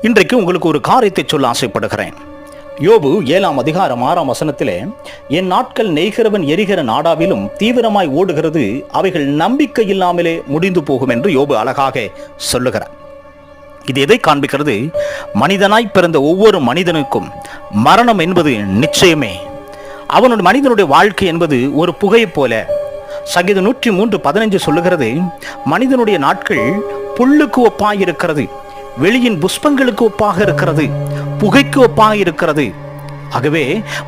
இன்றைக்கு உங்களுக்கு ஒரு காரியத்தை சொல்ல ஆசைப்படுகிறேன். யோபு 7ஆம் அதிகாரம் 6ஆம் வசனத்திலே, என் நாட்கள் நெய்கிறவன் எரிகிற நாடாவிலும் தீவிரமாய் ஓடுகிறது, அவைகள் நம்பிக்கை இல்லாமலே முடிந்து போகும் என்று யோபு அழகாக சொல்லுகிறார். இது எதை காண்பிக்கிறது? மனிதனாய் பிறந்த ஒவ்வொரு மனிதனுக்கும் மரணம் என்பது நிச்சயமே. அவனுடைய மனிதனுடைய வாழ்க்கை என்பது ஒரு புகையை போல. சங்கீதம் 103:15 சொல்லுகிறது, மனிதனுடைய நாட்கள் புல்லுக்கு ஒப்பாக இருக்கிறது, வெளியின் புஷ்பங்களுக்கு ஒப்பாக இருக்கிறது, புகைக்கு ஒப்பாக இருக்கிறது. ஆகவே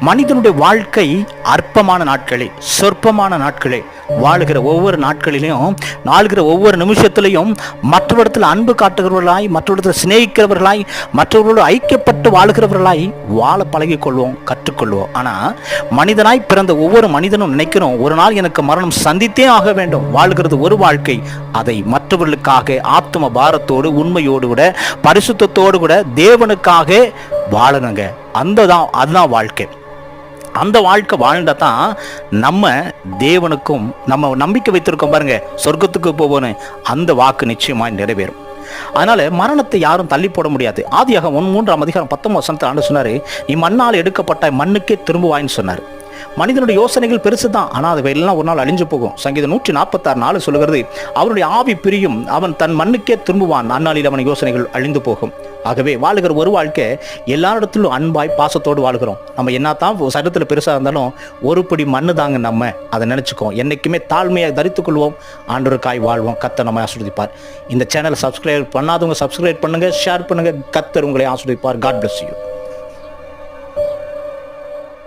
மனிதனுடைய வாழ்க்கை அற்பமான நாட்களே, சொற்பமான நாட்களே. வாழுகிற ஒவ்வொரு நாட்களிலும், வாழ்கிற ஒவ்வொரு நிமிஷத்திலையும் மற்றவரிடத்தில் அன்பு காட்டுகிறவர்களாய், மற்றவரிடத்தில் சிநேகிக்கிறவர்களாய், மற்றவர்களோடு ஐக்கியப்பட்டு வாழ்கிறவர்களாய் வாழ பழகிக்கொள்வோம், கற்றுக்கொள்வோம். ஆனால் மனிதனாய் பிறந்த ஒவ்வொரு மனிதனும் நினைக்கிறோம், ஒரு நாள் எனக்கு மரணம் சந்தித்தே ஆக வேண்டும். வாழ்கிறது ஒரு வாழ்க்கை, அதை மற்றவர்களுக்காக ஆத்ம பாரத்தோடு, உண்மையோடு கூட, பரிசுத்தத்தோடு கூட தேவனுக்காக வாழணுங்க. அதுதான் வாழ்க்கை. அந்த வாழ்க்கை வாழ்ந்தா தான் நம்ம தேவனுக்கும் நம்ம நம்பிக்கை வைத்திருக்கோம் பாருங்க, சொர்க்கத்துக்கு போவோன்னு அந்த வாக்கு நிச்சயமாய் நிறைவேறும். அதனால மரணத்தை யாரும் தள்ளி போட முடியாது. ஆதியாகமம் 3ஆம் அதிகாரம் 19ஆம் வசனத்தில் ஆண்டவர் சொன்னாரு, நீ மண்ணால் எடுக்கப்பட்ட மண்ணுக்கே திரும்புவாயின்னு சொன்னார். மனிதனுடைய யோசனைகள் பெருசு தான், ஆனால் அது எல்லாம் ஒரு நாள் அழிஞ்சு போகும். சங்கீதம் 146:4 சொல்லுகிறது, அவனுடைய ஆவி பிரியும், அவன் தன் மண்ணுக்கே திரும்புவான், அந்நாளில் அவன் யோசனைகள் அழிந்து போகும். ஆகவே வாழுகிற ஒரு வாழ்க்கை எல்லாரிடத்திலும் அன்பாய் பாசத்தோடு வாழ்கிறோம். நம்ம என்னத்தான் சரீரத்தில் பெருசாக இருந்தாலும் ஒரு படி மண்ணு தாங்க, நம்ம அதை நினச்சிக்கோம். என்றைக்குமே தாழ்மையாக தரித்துக் கொள்வோம், ஆண்டவருக்காய் வாழ்வோம். கர்த்தர் நம்மை ஆசீர்வதிப்பார். இந்த சேனலை சப்ஸ்கிரைப் பண்ணாதவங்க சப்ஸ்கிரைப் பண்ணுங்க, ஷேர் பண்ணுங்க. கர்த்தர் உங்களை ஆசீர்வதிப்பார். God bless you.